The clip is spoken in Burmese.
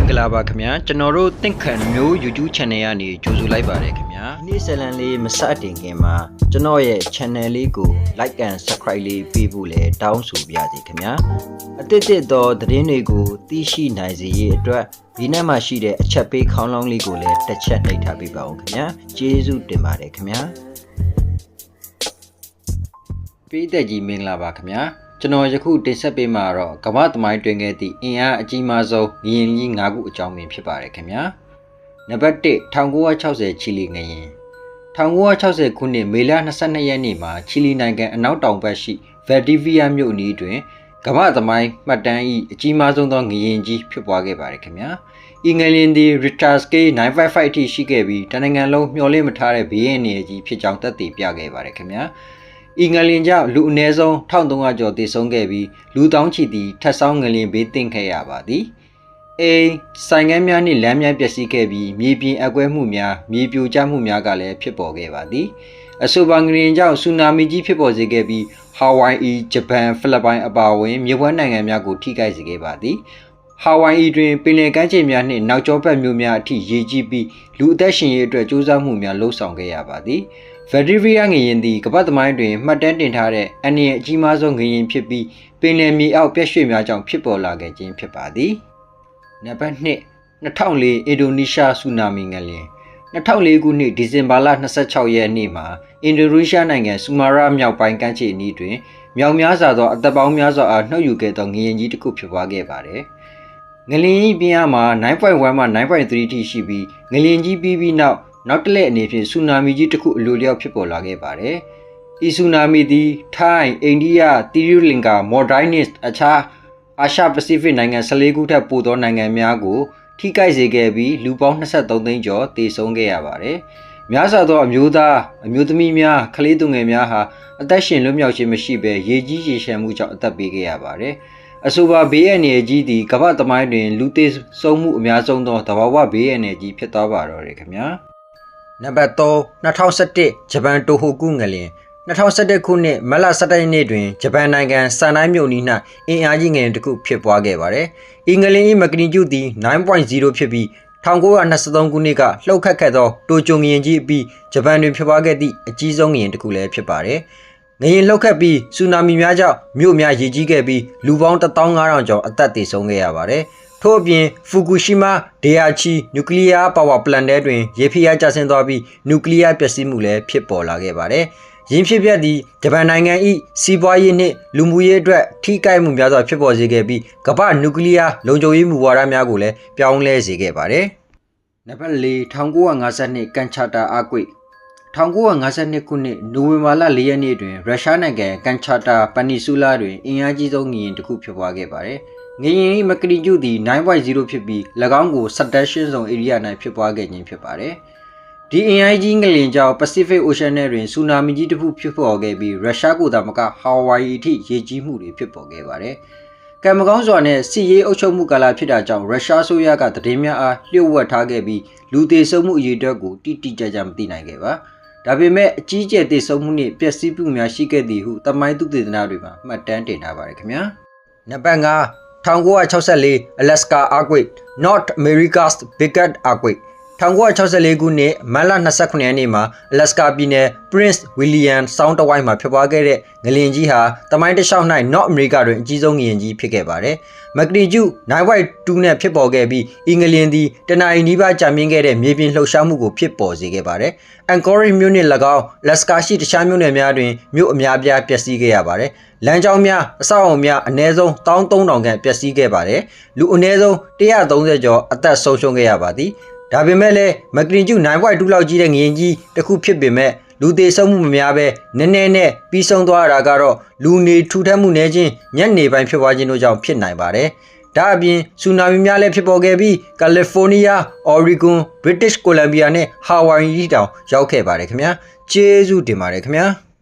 င်္ဂလာပါခင်ဗျာကျွန်တော်တို့သင်္ခါမျိုး YouTube channel ကနေကြိုဆိုလိုက်ပါတယ်ခင်ဗျာဒီနေ့ဇလန်လေးမစတင်ခင်မှာကျွန်တော်ရဲ့ channel လေးကို like and subscribe လေးပေးဖို့လည်းတောင်းဆိုပါရစေခင်ဗျာအသစ်သောသတင်းတွေကိုသိရှိနိုင်စေရေးအတွက်ဒီနေ့မှရှိတဲ့အချက်ပေးခေါင်းလောင်းလေးကိုလည်းတစ်ချက်နှိပ်ထားပေးပါဦးခင်ဗျာကျေးဇူးတင်ပါတယ်ခင်ဗျာပြည်သက်ကြီးမင်္ဂလာပါခင်ဗျာကျွန်တော်ယခုတင်ဆက်ပေးမှာတော့ကမ္ဘာသမိုင်းတွင်ခဲ့သည့်အင်အားအကြီးမားဆုံးငရင်ကြီး၅ခုအကြောင်းပင်ဖြစ်ပါတယ်ခင်ဗျာနံပါတ်1 1960ချီလီငရင်1960ခုနှစ်မေလ22ရက်နေ့မှာချီလီနိုင်ငံအနောက်တောင်ဘက်ရှိဗယ်ဒီဗီးယားမြို့အနီးတွင်ကမ္ဘာသမိုင်းမှတ်တမ်း၏အကြီးမားဆုံးသောငရင်ကြီးဖြစ်ပွားခဲ့ပါတယ်ခင်ဗျာဤငလျင်သည် Richter scale 955အထိရှိခဲ့ပြီးတနိုင်ငံလုံးမျှော်လင့်မထားတဲ့ဘေးအန္တရာယ်ကြီးဖြစ်ကြောင်းသက်သေပြခဲ့ပါတယ်ခင်ဗျာဤငလျင်ကြောင့်လူအနည်းဆုံး1300ကျော်သေဆုံးခဲ့ပြီးလူတောင်းချီသည်ထပ်ဆောင်းငလျင်ဘေးသင့်ခဲ့ရပါသည်ဆိုင်ငန်းများနှင့်လမ်းများပျက်စီးခဲ့ပြီးမြေပြင်အက်ကွဲမှုများမြေပြိုကျမှုများကလည်းဖြစ်ပေါ်ခဲ့ပါသည်အဆိုပါငလျင်ကြောင့်ဆူနာမီကြီးဖြစ်ပေါ်စေခဲ့ပြီးဟာဝိုင်အီဂျပန်ဖိလစ်ပိုင်အပါအဝင်မြေဝဲနိုင်ငံများကိုထိခိုက်စေခဲ့ပါသည်ဟာဝိုင်အီတွင်ပင်လယ်ကမ်းခြေများနှင့်နောက်ကျောဘက်မြို့များအထိရေကြီးပြီးလူအသက်ရှင်ရေးအတွက်ကြိုးစားမှုများလှုံ့ဆော်ခဲ့ရပါသည်ဗယ်ဒီဗီးယားငရင်သည်ကမ္ဘာသမိုင်းတွင်မှတ်တမ်းတင်ထားတဲ့အနည်းအကြီးမားဆုံးငရင်ဖြစ်ပြီးပင်လယ်မြေအောက်ပြက်ရွှေ့များကြောင့်ဖြစ်ပေါ်လာခဲ့ခြင်းဖြစ်ပါသည်နံပါတ်2 2004အင်ဒိုနီးရှားဆူနာမီငလျင်2004ခုနှစ်ဒီဇင်ဘာလ26ရက်နေ့မှာအင်ဒိုနီးရှားနိုင်ငံဆူမာရာမြောက်ပိုင်းကမ်းခြေအနီးတွင်မြောက်များစွာသောအသက်ပေါင်းများစွာအားနှုတ်ယူခဲ့သောငရင်ကြီးတစ်ခုဖြစ်ပွားခဲ့ပါတယ်ငလျင်၏ပြင်းအားမှာ 9.1 မှ 9.3 ထိရှိပြီးငလျင်ကြီးပြီးနောက်တစ်လက်အနေဖြင့်ဆူနာမီကြီးတစ်ခုအလိုလျောက်ဖြစ်ပေါ်လာခဲ့ပါတယ်။ဤဆူနာမီသည်ထိုင်း၊အိန္ဒိယ၊သီရိလင်္ကာ၊မော်ဒိုင်းနစ်အခြားအာရှပစိဖိတ်နိုင်ငံ14ခုထက်ပိုသောနိုင်ငံများကိုထိခိုက်စေခဲ့ပြီးလူပေါင်း23သိန်းကျော်သေဆုံးခဲ့ရပါတယ်။များစွာသောအမျိုးသားအမျိုးသမီးများကလေးသူငယ်များဟာအသက်ရှင်လွတ်မြောက်ခြင်းမရှိဘဲရေကြီးရေရှမ်းမှုကြောင့်အသက်ပေးခဲ့ရပါတယ်။အဆိုပါဘေးအန္တရာယ်ကြီးသည်ကမ္ဘာသမိုင်းတွင်လူသေဆုံးမှုအများဆုံးသောသဘာဝဘေးအန္တရာယ်ကြီးဖြစ်သွားပါတော့တယ်ခင်ဗျာ။နံပါတ်3 2011ဂျပန်တိုဟိုကုငလျင်2011ခုနှစ်မတ်လ17ရက်နေ့တွင်ဂျပန်နိုင်ငံဆန်တိုင်းမြို့နီး၌အင်အားကြီးငလျင်တစ်ခုဖြစ်ပွားခဲ့ပါတယ်။ဤငလျင်၏မဂနီကျူသည် 9.0 ဖြစ်ပြီး1923ခုနှစ်ကလှုပ်ခတ်ခဲ့သောတိုကျိုငလျင်ကြီးအပြီးဂျပန်တွင်ဖြစ်ပွားခဲ့သည့်အကြီးဆုံးငလျင်တစ်ခုလည်းဖြစ်ပါတယ်။ငလျင်လှုပ်ခတ်ပြီးဆူနာမီများကြောင့်မြို့များရေကြီးခဲ့ပြီးလူပေါင်း15000ကျော်အသက်သေဆုံးခဲ့ရပါတယ်။ထို့အပြင်ဖူကူရှီမာဒေယာချီနျူကလ িয়ার ပါဝါပလန်တဲတွင်ရေဖိအားကျဆင်းသွားပြီးနျူကလ িয়ার ပျက်စီးမှုလည်းဖြစ်ပေါ်လာခဲ့ပါတယ်။ယင်းဖြစ်ပျက်သည့်ဂျပန်နိုင်ငံ၏စီးပွားရေးနှင့်လူမှုရေးအတွက်ထိခိုက်မှုများစွာဖြစ်ပေါ်စေခဲ့ပြီးကမ္ဘာနျူကလ িয়ার လုံခြုံရေးမူဝါဒများကိုလည်းပြောင်းလဲစေခဲ့ပါတယ်။နံပါတ်4 1952ကန်ချာတာအားကွေ့1952ခုနှစ်နိုဝင်ဘာလ4ရက်နေ့တွင်ရုရှားနိုင်ငံကန်ချာတာပနီဆူလာတွင်အင်အားကြီးဆုံးငလျင်တစ်ခုဖြစ်ပွားခဲ့ပါတယ်။ငလျင်၏မဂနီကျူသည် 9.0 ဖြစ်ပြီး၎င်းကိုSubduction Zone Area ၌ဖြစ်ပွားခဲ့ခြင်းဖြစ်ပါတယ်။ဒီအင်အားကြီးငလျင်ကြောင့် Pacific Ocean တွင်ဆူနာမီကြီးတစ်ခုဖြစ်ပေါ်ခဲ့ပြီးရုရှားကိုသာမကဟာဝိုင်အီထိရေကြီးမှုတွေဖြစ်ပေါ်ခဲ့ပါတယ်။ကံမကောင်းစွာနဲ့စစ်ရေးအုပ်ချုပ်မှုကာလဖြစ်တာကြောင့်ရုရှားဆိုရကသတင်းများအားလျှို့ဝှက်ထားခဲ့ပြီးလူသေဆုံးမှုအရေအတွက်ကိုတိကျမသိနိုင်ခဲ့ပါ။ဒါပေမဲ့အကြီးကျယ်သေဆုံးမှုနှင့်ပျက်စီးမှုများရှိခဲ့သည်ဟုသမိုင်းသုတေသနတွေမှာမှတ်တမ်းတင်ထားပါတယ်ခင်ဗျာ။နံပါတ်5 1964 Alaska earthquake North America's biggest earthquake 1964ခုနှစ်မတ်လ29ရက်နေ့မှာ Alaska ပြည်နယ် Prince William Sound တစ်ဝိုင်းမှာဖြစ်ပွားခဲ့တဲ့ငလျင်ကြီးဟာသမိုင်းတစ်လျှောက်၌ North America တွင်အကြီးဆုံးငလျင်ကြီးဖြစ်ခဲ့ပါတယ်။ Magnitude 9.2 နဲ့ဖြစ်ပေါ်ခဲ့ပြီးဤငလျင်သည်တနအီနီးပါးကြာမြင့်ခဲ့တဲ့မြေပြင်လှုပ်ရှားမှုကိုဖြစ်ပေါ်စေခဲ့ပါတယ်။ Anchorage မြို့နှင့်၎င်း Alaska ရှိတခြားမြို့နယ်များတွင်မြို့အများပြားပျက်စီးခဲ့ရပါတယ်။လမ်းကြောင်းများအဆောက်အအုံများအနည်းဆုံး13000ခန့်ပျက်စီးခဲ့ပါတယ်။လူအနည်းဆုံး130ကျော်အသက်ဆုံးရှုံးခဲ့ရပါသည်။ဒါပေမဲ့လည်းမဂနီကျူ 9.2 လောက်ကြီးတဲ့ငလျင်ကြီးတစ်ခုဖြစ်ပေမဲ့လူသေဆုံးမှုမများပဲနည်းနည်းနဲ့ပြီးဆုံးသွားတာကတော့လူနေထူထပ်မှုနည်းခြင်းညနေပိုင်းဖြစ်ပွားခြင်းတို့ကြောင့်ဖြစ်နိုင်ပါတယ်။ဒါအပြင်ဆူနာမီများလည်းဖြစ်ပေါ်ခဲ့ပြီးကယ်လီဖိုးနီးယား၊အော်ရီဂွန်၊ဗြိတိရှ်ကိုလံဘီယာနဲ့ဟာဝိုင်အီတောင်ရောက်ခဲ့ပါတယ်ခင်ဗျာ။ကျေးဇူးတင်ပါတယ်ခင်ဗျာ။